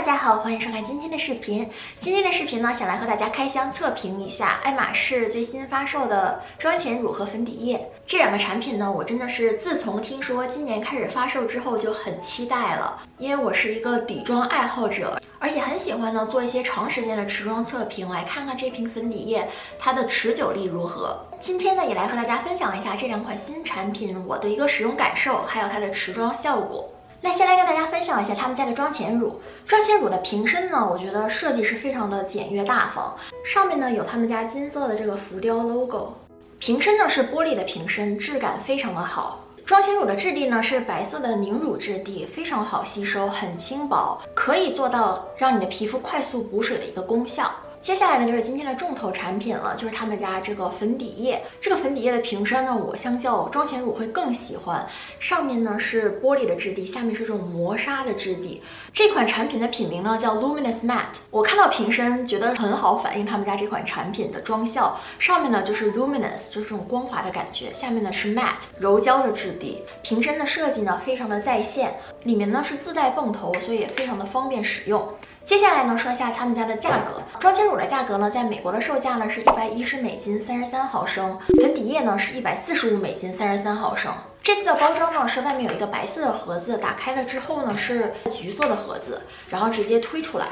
家好，欢迎收看今天的视频。今天的视频呢，想来和大家开箱测评一下爱馬仕最新发售的妆前乳和粉底液。这两个产品呢，我真的是自从听说今年开始发售之后就很期待了，因为我是一个底妆爱好者，而且很喜欢呢做一些长时间的持妆测评，来看看这瓶粉底液它的持久力如何。今天呢，也来和大家分享一下这两款新产品我的一个使用感受，还有它的持妆效果。那先来跟大家分享一下他们家的妆前乳。妆前乳的瓶身呢，我觉得设计是非常的简约大方，上面呢有他们家金色的这个浮雕 logo。瓶身呢是玻璃的瓶身，质感非常的好。妆前乳的质地呢是白色的凝乳质地，非常好吸收，很轻薄，可以做到让你的皮肤快速补水的一个功效。接下来呢就是今天的重头產品了，就是他們家這個粉底液。這個粉底液的瓶身呢，我相較妝前乳會更喜歡。上面呢是玻璃的質地，下面是這種磨砂的質地。這款產品的品名呢叫 Luminous Matte。我看到瓶身覺得很好反映他們家這款產品的妝效。上面呢就是 Luminous， 就是這種光滑的感覺。下面呢是 Matte， 柔焦的質地。瓶身的設計呢非常的在線，裡面呢是自帶泵頭，所以也非常的方便使用。接下來呢，說一下他們家的價格。妝前乳的價格呢，在美國的售價呢是110美金33毫升，粉底液呢是145美金33毫升。這次的包裝呢是外面有一個白色的盒子，打開了之後呢是橘色的盒子，然後直接推出來。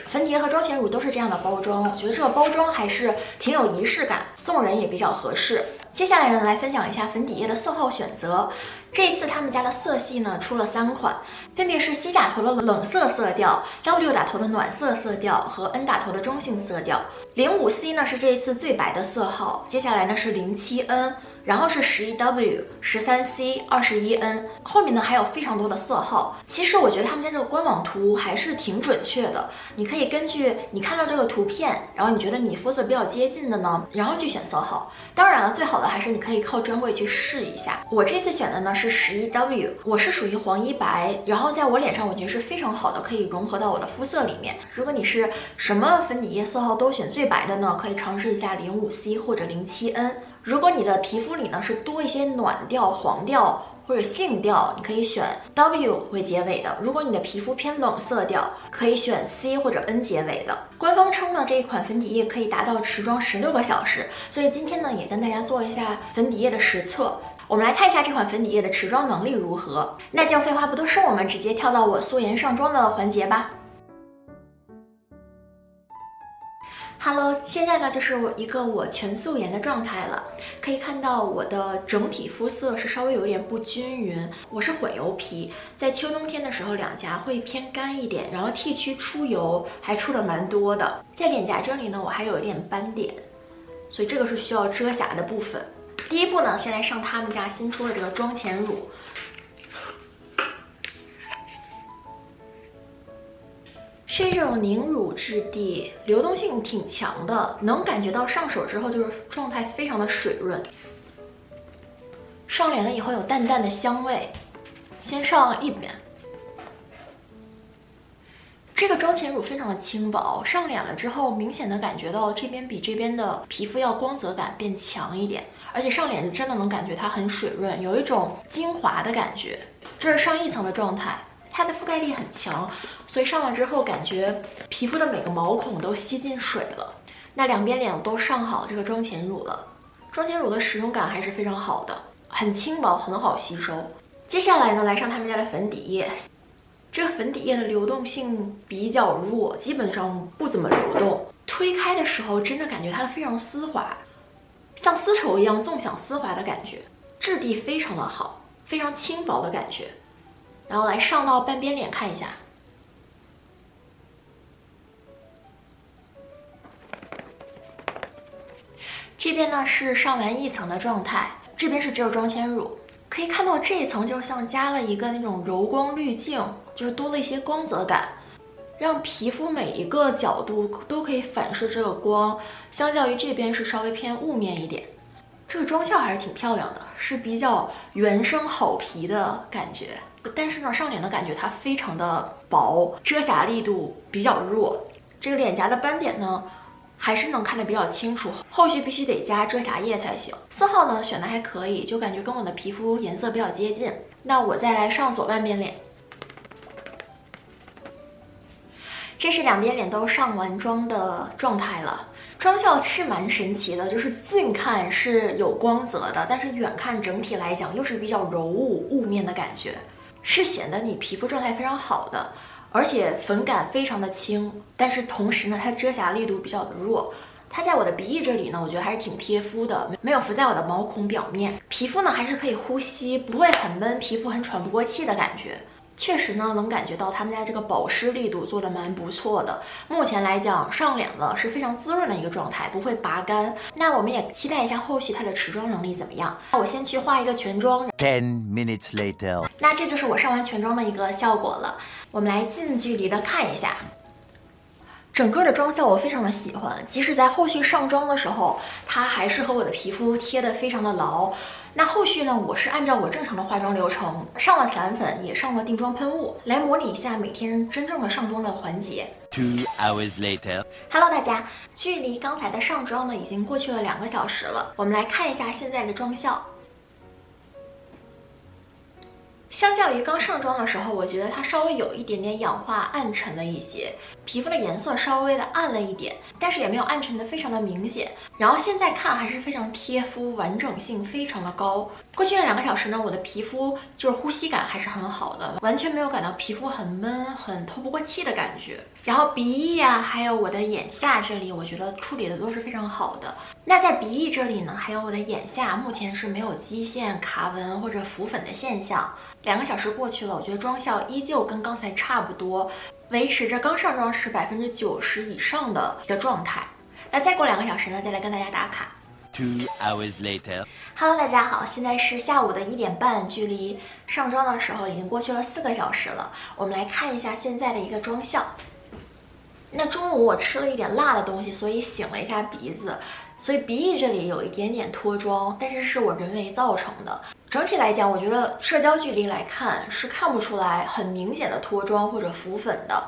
粉底液和妝前乳都是這樣的包裝，我覺得這個包裝還是挺有儀式感，送人也比較合適。接下來呢，來分享一下粉底液的色號選擇。這一次他們家的色系呢出了3款，分別是 C 打頭的冷色色調、W 打頭的暖色色調和 N 打頭的中性色調。05C 呢是這一次最白的色號，接下來呢是07N。然後是11W、13C、21N， 後面呢還有非常多的色號。其實我覺得他們家這個官網圖還是挺準確的，你可以根據你看到這個圖片，然後你覺得你膚色比較接近的呢，然後去選色號。當然了，最好的還是你可以靠專櫃去試一下。我這次選的呢是11W， 我是屬於黃一白，然後在我臉上我覺得是非常好的，可以融合到我的膚色裡面。如果你是什麼粉底液色號都選最白的呢，可以嘗試一下05C 或者07N。如果你的皮膚裡呢是多一些暖調、黃調或者杏調，你可以選 W 為結尾的。如果你的皮膚偏冷色調，可以選 C 或者 N 結尾的。官方稱呢，這一款粉底液可以達到持妝16個小時，所以今天呢也跟大家做一下粉底液的實測。我們來看一下這款粉底液的持妝能力如何。那就廢話不多說，我們直接跳到我素顏上妝的環節吧。Hello， 現在呢就是我全素顏的狀態了。可以看到我的整體膚色是稍微有點不均勻。我是混油皮，在秋冬天的時候兩頰會偏乾一點，然後 T 區出油還出的蠻多的。在臉頰這裡呢，我還有一點斑點，所以這個是需要遮瑕的部分。第一步呢，先來上他們家新出的這個妝前乳。是這種凝乳質地，流動性挺強的，能感覺到上手之後就是狀態非常的水潤。上臉了以後有淡淡的香味，先上一邊。這個妝前乳非常的輕薄，上臉了之後明顯的感覺到這邊比這邊的皮膚要光澤感變強一點，而且上臉真的能感覺它很水潤，有一種精華的感覺。這是上一層的狀態。它的覆蓋力很強，所以上了之後感覺皮膚的每個毛孔都吸進水了。那兩邊臉我都上好這個妝前乳了，妝前乳的使用感還是非常好的，很輕薄，很好吸收。接下來呢，來上他們家的粉底液。這個粉底液的流動性比較弱，基本上不怎麼流動。推開的時候真的感覺它非常絲滑，像絲綢一樣縱享絲滑的感覺，質地非常的好，非常輕薄的感覺。然後來上到半邊臉看一下，這邊呢是上完一層的狀態，這邊是只有妝前乳。可以看到這一層就像加了一個那種柔光濾鏡，就是多了一些光澤感，讓皮膚每一個角度都可以反射這個光。相較於這邊是稍微偏霧面一點，這個妝效還是挺漂亮的，是比較原生好皮的感覺。但是呢，上臉的感覺它非常的薄，遮瑕力度比較弱。這個臉頰的斑點呢，還是能看得比較清楚。後續必須得加遮瑕液才行。色號呢選的還可以，就感覺跟我的皮膚顏色比較接近。那我再來上左半邊臉。這是兩邊臉都上完妝的状態了。妆效是蠻神奇的，就是近看是有光泽的，但是远看整体来讲又是比较柔雾雾面的感觉，是显得你皮肤状態非常好的，而且粉感非常的轻，但是同時呢，它遮瑕力度比較的弱。它在我的鼻翼這裡呢，我覺得還是挺貼膚的，沒有浮在我的毛孔表面，皮膚呢還是可以呼吸，不會很悶，皮膚很喘不過氣的感覺。確實呢，能感覺到他們家這個保濕力度做得蠻不錯的。目前來講，上臉了是非常滋潤的一個狀態，不會拔乾。那我們也期待一下後續它的持妝能力怎麼樣。那我先去畫一個全妝。10 minutes later， 那這就是我上完全妝的一個效果了。我們來近距離的看一下。整個的妝效我非常的喜歡，即使在後續上妝的時候，它還是和我的皮膚貼得非常的牢。那後續呢，我是按照我正常的化妝流程，上了散粉，也上了定妝噴霧，來模擬一下每天真正的上妝的環節。2 hours later， Hello 大家，距離剛才的上妝呢，已經過去了2個小時了。我们來看一下現在的妝效。相較於剛上妝的時候，我覺得它稍微有一點點氧化暗沉了一些，皮膚的顏色稍微的暗了一點，但是也沒有暗沉的非常的明顯。然後現在看還是非常貼膚，完整性非常的高。過去的2個小時呢，我的皮膚就是呼吸感還是很好的，完全沒有感到皮膚很悶、很透不過氣的感覺。然後鼻翼啊，還有我的眼下這裡，我覺得處理的都是非常好的。那在鼻翼這裡呢，還有我的眼下，目前是沒有基線、卡紋或者浮粉的現象。2個小時過去了，我覺得妝效依舊跟剛才差不多，維持着剛上妝時90%以上的一個狀態。那再過2個小時呢，再來跟大家打卡。2 hours later， Hello， 大家好，現在是下午的1點半，距離上妝的時候已經過去了4個小時了。我們來看一下現在的一個妝效。那中午我吃了一點辣的東西，所以醒了一下鼻子，所以鼻翼這裡有一點點脫妝，但是是我人為造成的。整體來講，我覺得社交距離來看是看不出來很明顯的脫妝或者浮粉的，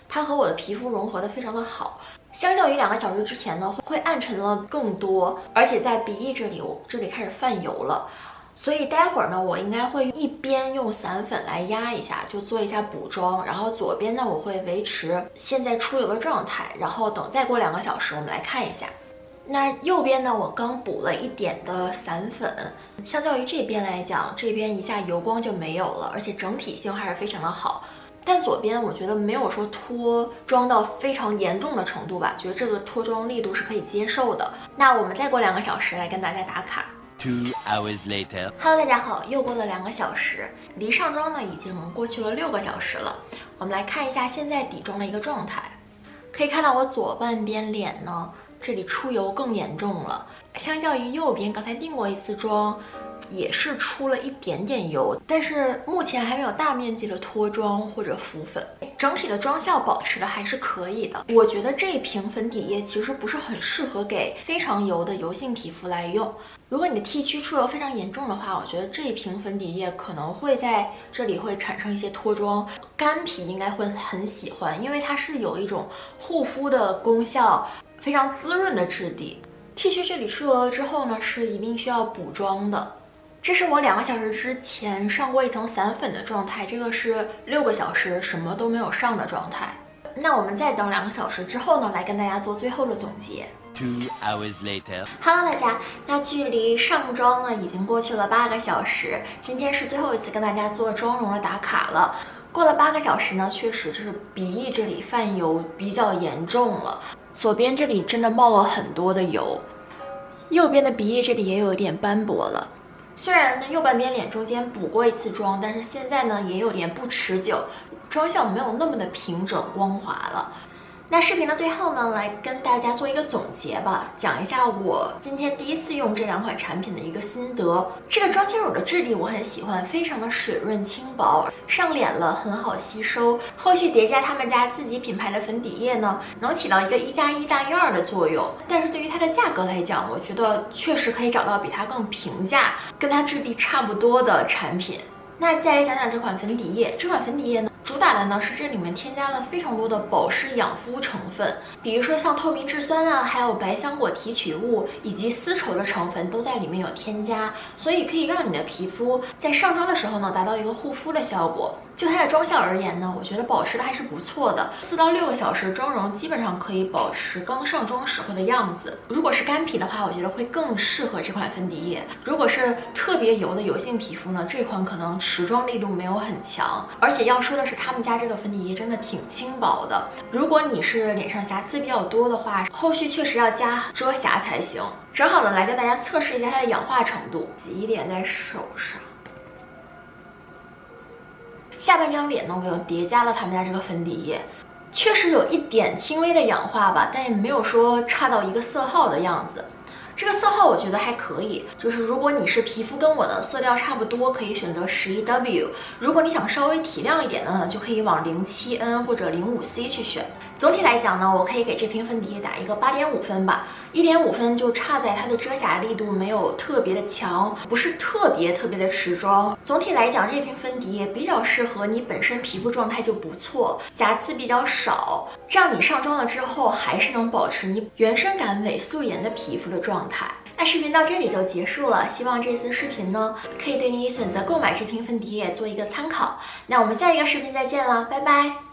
它和我的皮膚融合的非常的好。相較於2個小時之前呢，會暗沉了更多，而且在鼻翼這裡，我這裡開始泛油了。所以待會兒呢，我應該會一邊用散粉來壓一下，就做一下補妝，然後左邊呢，我會維持現在出油的狀態，然後等再過2個小時，我們來看一下。那右邊呢，我剛補了一點的散粉，相較於這邊來講，這邊一下油光就沒有了，而且整體性還是非常的好。但左邊我覺得沒有說脫妝到非常嚴重的程度吧，覺得這個脫妝力度是可以接受的。那我們再過2個小時來跟大家打卡。2 hours later， Hello， 大家好，又過了2個小時，離上妝呢已經過去了6個小時了。我們來看一下現在底妝的一個狀態，可以看到我左半邊臉呢，這裡出油更嚴重了，相較於右邊剛才定過一次妝，也是出了一點點油，但是目前還沒有大面積的脫妝或者浮粉，整體的妝效保持的還是可以的。我覺得這一瓶粉底液其實不是很適合給非常油的油性皮膚來用。如果你的 T 區出油非常嚴重的話，我覺得這一瓶粉底液可能會在這裡會產生一些脫妝。乾皮應該會很喜歡，因為它是有一種護膚的功效，非常滋潤的質地。T 區這裡出油了之後呢，是一定需要補妝的。這是我2個小時之前上過一層散粉的狀態，這個是6個小時什麼都沒有上的狀態。那我們再等2個小時之後呢，來跟大家做最後的總結。2 hours later， Hello， 大家，那距離上妝呢已經過去了8個小時，今天是最後一次跟大家做妝容的打卡了。過了8個小時呢，確實就是鼻翼這裡泛油比較嚴重了，左邊這裡真的冒了很多的油，右邊的鼻翼這裡也有一點斑駁了。雖然呢右半邊臉中間補過一次妝，但是現在呢也有點不持久，妝效沒有那麼的平整光滑了。那視頻的最後呢，來跟大家做一個總結吧，講一下我今天第一次用這2款產品的一個心得。這個妝前乳的質地我很喜歡，非常的水潤輕薄，上臉了很好吸收。後續疊加他們家自己品牌的粉底液呢，能起到一個1+1大於2的作用。但是對於它的價格來講，我覺得確實可以找到比它更平價、跟它質地差不多的產品。那再來講講這款粉底液，這款粉底液呢，主打的呢是這裡面添加了非常多的保濕養膚成分，比如說像透明質酸啊，還有白香果提取物以及絲綢的成分都在裡面有添加，所以可以讓你的皮膚在上妝的時候呢達到一個護膚的效果。就它的妆效而言呢，我觉得保持的还是不错的，4到6个小时妆容基本上可以保持刚上妆时候的样子。如果是干皮的话，我觉得会更适合这款粉底液。如果是特别油的油性皮肤呢，这款可能持妆力度没有很强。而且要说的是，他们家这个粉底液真的挺轻薄的。如果你是脸上瑕疵比较多的话，后续确实要加遮瑕才行。正好呢，来跟大家测试一下它的氧化程度，挤一点在手上。下半张脸呢，我又叠加了他们家这个粉底液。确实有一点轻微的氧化吧，但也没有说差到一个色号的样子。这个色号我觉得還可以，就是如果你是皮膚跟我的色調差不多，可以選擇11W。如果你想稍微提亮一點的呢，就可以往07N 或者05C 去選。總體來講呢，我可以給這瓶粉底液打一個8.5分吧。1.5分就差在它的遮瑕力度沒有特別的強，不是特別的持妝。總體來講，這瓶粉底液比較適合你本身皮膚狀態就不錯，瑕疵比較少，這樣你上妝了之後還是能保持你原生感偽素顏的皮膚的狀態。那視頻到這裡就結束了，希望這次視頻呢可以對你選擇購買這瓶粉底液做一個參考。那我們下一個視頻再見了，拜拜。